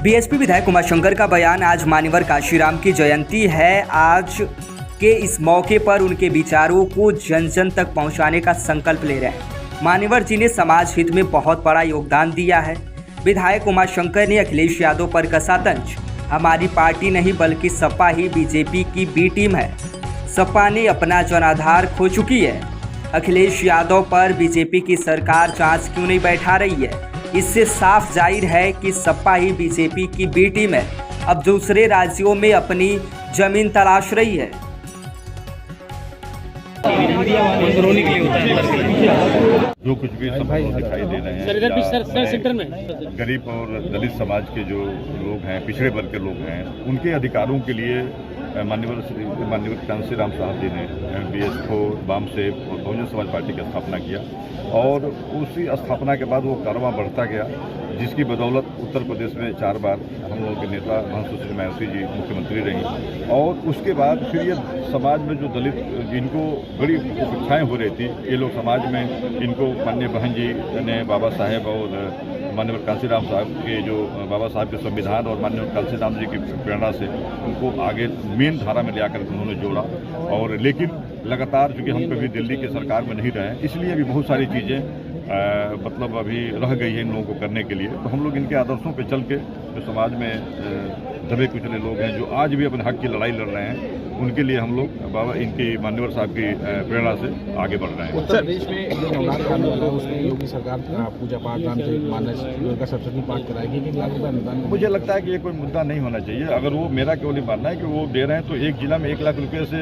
BSP विधायक उमाशंकर का बयान। आज मान्यवर काशीराम की जयंती है। आज के इस मौके पर उनके विचारों को जन जन तक पहुंचाने का संकल्प ले रहे हैं। मान्यवर जी ने समाज हित में बहुत बड़ा योगदान दिया है। विधायक उमाशंकर ने अखिलेश यादव पर कसा तंज। हमारी पार्टी नहीं बल्कि सपा ही बीजेपी की बी टीम है। सपा ने अपना जनाधार खो चुकी है। अखिलेश यादव पर बीजेपी की सरकार जांच क्यों नहीं बैठा रही है? इससे साफ जाहिर है कि सपा ही बीजेपी की बी टीम है। अब दूसरे राज्यों में अपनी जमीन तलाश रही है। जो कुछ भी सब दिखाई दे रहे हैं, गरीब और दलित समाज के जो लोग हैं, पिछड़े वर्ग के लोग हैं, उनके अधिकारों के लिए माननीय कांशीराम साहब जी ने बीएसपी वाम से बहुजन समाज पार्टी की स्थापना किया और उसी स्थापना के बाद वो कारवां बढ़ता गया, जिसकी बदौलत उत्तर प्रदेश में 4 बार हम लोगों के नेता सुश्री मायावती जी मुख्यमंत्री रही और उसके बाद फिर ये समाज में जो दलित जिनको बड़ी उपेक्षाएँ हो रही थी, ये लोग समाज में इनको माननीय बहन जी ने बाबा साहेब और माननीय कांशीराम साहब के जो बाबा साहब के संविधान और माननीय कांशीराम जी की प्रेरणा से उनको आगे मेन धारा में ले आकर उन्होंने जोड़ा। और लेकिन लगातार चूँकि हम कभी दिल्ली के सरकार में नहीं रहे, इसलिए भी बहुत सारी चीज़ें मतलब अभी रह गई है इन लोगों को करने के लिए। तो हम लोग इनके आदर्शों पे चल के जो समाज में दबे कुचले लोग हैं, जो आज भी अपने हक की लड़ाई लड़ रहे हैं, उनके लिए हम लोग बाबा इनकी मान्यवर साहब की प्रेरणा से आगे बढ़ रहे हैं। उत्तर प्रदेश में जो नवरात्र का अनुदान है उसमें योगी सरकार पूजा पाठ का सप्तशती पाठ कराएगी कि लागू अनुदान? मुझे लगता है कि ये कोई मुद्दा नहीं होना चाहिए। अगर वो मेरा केवल ही मानना है कि वो दे रहे हैं तो एक जिला में 1 लाख रुपये से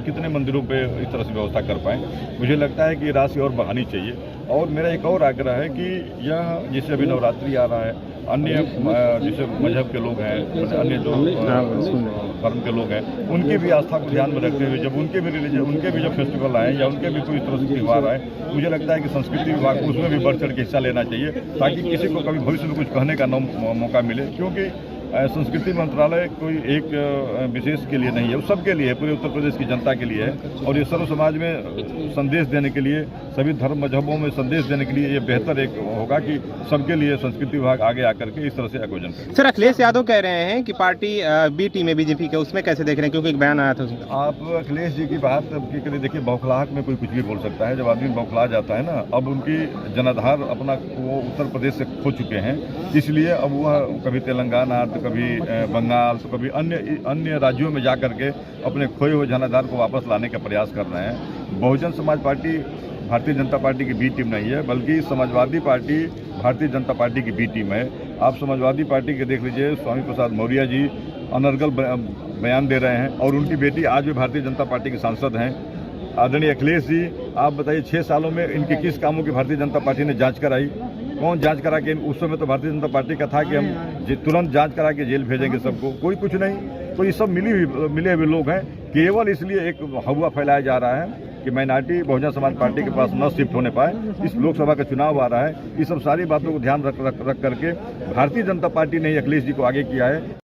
कितने मंदिरों पे इस तरह से व्यवस्था कर पाएँ। मुझे लगता है कि राशि और बढ़ानी चाहिए। और मेरा एक और आग्रह है कि यह जैसे अभी नवरात्रि आ रहा है, अन्य जैसे मजहब के लोग हैं, अन्य जो धर्म के लोग हैं, उनकी भी आस्था को ध्यान में रखते हुए जब उनके भी रिलीजन, उनके भी जब फेस्टिवल आए या उनके भी कोई तरह से त्यौहार आए, मुझे लगता है कि संस्कृति विभाग को उसमें भी बढ़ चढ़ के हिस्सा लेना चाहिए, ताकि किसी को कभी भविष्य में कुछ कहने का मौका मिले। क्योंकि संस्कृति मंत्रालय कोई एक विशेष के लिए नहीं है, वो सबके लिए है, पूरे उत्तर प्रदेश की जनता के लिए है। और ये सर्व समाज में संदेश देने के लिए, सभी धर्म मजहबों में संदेश देने के लिए ये बेहतर एक होगा कि सबके लिए संस्कृति विभाग आगे आकर के इस तरह से आयोजन करे। सर, अखिलेश यादव कह रहे हैं कि पार्टी बी टीम है बीजेपी के, उसमें कैसे देख रहे हैं? क्योंकि एक बयान आया था उसमें। आप अखिलेश जी की बात की देखिए, बौखलाहट में कोई कुछ भी बोल सकता है। जब आदमी बौखला जाता है ना, अब उनकी जनाधार अपना वो उत्तर प्रदेश से खो चुके हैं, इसलिए अब वह कभी तेलंगाना तो कभी बंगाल तो कभी अन्य राज्यों में जा करके अपने खोए हुए जनाधार को वापस लाने का प्रयास कर रहे हैं। बहुजन समाज पार्टी भारतीय जनता पार्टी की बी टीम नहीं है, बल्कि समाजवादी पार्टी भारतीय जनता पार्टी की बी टीम है। आप समाजवादी पार्टी के देख लीजिए, स्वामी प्रसाद मौर्य जी अनर्गल बयान दे रहे हैं और उनकी बेटी आज भी भारतीय जनता पार्टी के सांसद हैं। आदरणीय अखिलेश जी, आप बताइए 6 सालों में इनके किस कामों की भारतीय जनता पार्टी ने जांच कराई? कौन जांच करा के? उस समय तो भारतीय जनता पार्टी का था कि हम तुरंत जांच करा के जेल भेजेंगे सबको, कोई कुछ नहीं। तो ये सब मिले हुए लोग हैं। केवल इसलिए एक हवा फैलाया जा रहा है कि माइनॉरिटी बहुजन समाज पार्टी के पास न शिफ्ट होने पाए। इस लोकसभा का चुनाव आ रहा है, ये सब सारी बातों को ध्यान रख करके भारतीय जनता पार्टी ने अखिलेश जी को आगे किया है।